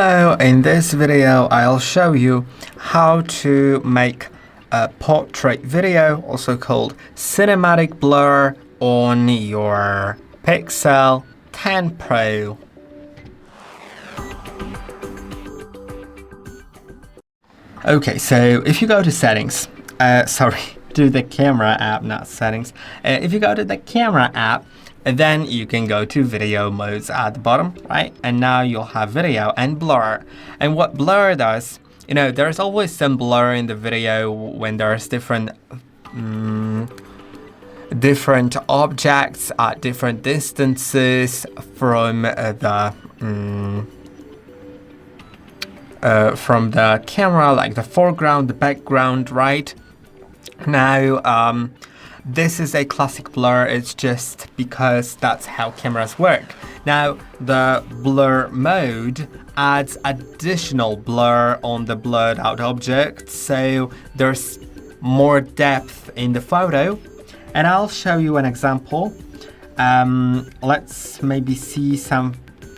Hello, in this video I'll show you how to make a portrait video, also called cinematic blur, on your Pixel 10 Pro. Okay, so if you go to settings, to the camera app, not settings. If you go to the camera app, then you can go to video modes at the bottom, right? And now you'll have video and blur. And what blur does, there's always some blur in the video when there's different objects at different distances from the camera, like the foreground, the background, right? Now, this is a classic blur. It's just because that's how cameras work. Now, the blur mode adds additional blur on the blurred out object, so there's more depth in the photo. And I'll show you an example. Let's maybe see some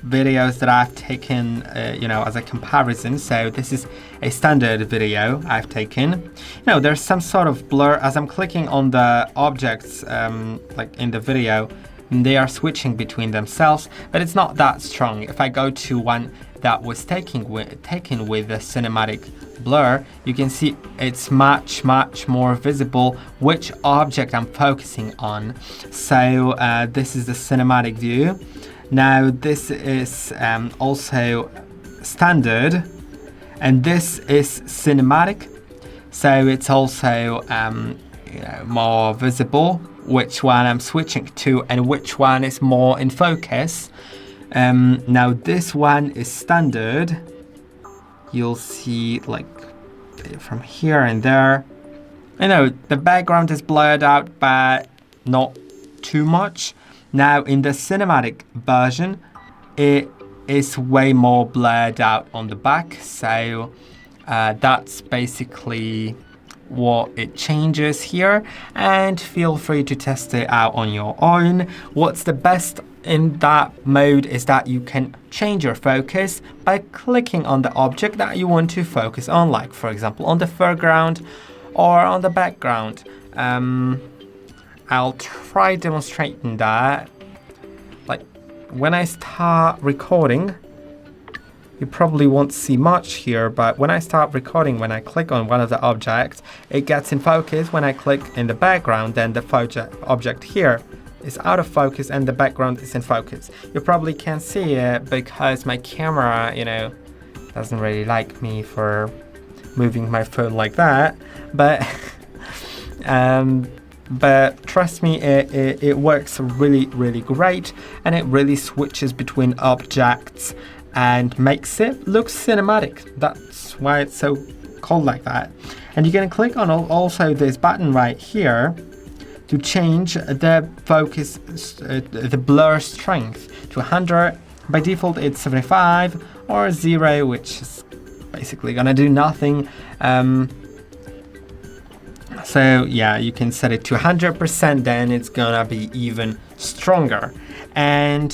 videos that I've taken, as a comparison. So this is a standard video I've taken. There's some sort of blur as I'm clicking on the objects, like in the video. They are switching between themselves, but it's not that strong. If I go to one that was taken with the cinematic blur, you can see it's much more visible which object I'm focusing on. So this is the cinematic view. Now this is also standard, and this is cinematic, so it's also more visible which one I'm switching to and which one is more in focus. Now this one is standard. You'll see like from here and there. The background is blurred out, but not too much. Now in the cinematic version, it is way more blurred out on the back, so that's basically what it changes here, and feel free to test it out on your own. What's the best in that mode is that you can change your focus by clicking on the object that you want to focus on, like for example on the foreground or on the background. I'll try demonstrating that. Like when I start recording, you probably won't see much here, but when I start recording, when I click on one of the objects, it gets in focus. When I click in the background, then the object here is out of focus and the background is in focus. You probably can't see it because my camera, doesn't really like me for moving my phone like that, but but trust me, it works really great, and it really switches between objects and makes it look cinematic. That's why it's so called like that. And you're going to click on also this button right here to change the focus, the blur strength to 100. By default it's 75, or 0, which is basically gonna do nothing. So yeah, you can set it to 100%, then it's gonna be even stronger. And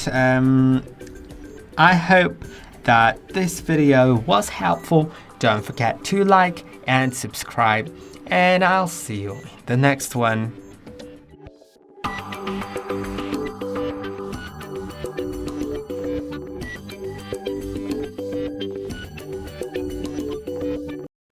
I hope that this video was helpful. Don't forget to like and subscribe, and I'll see you in the next one.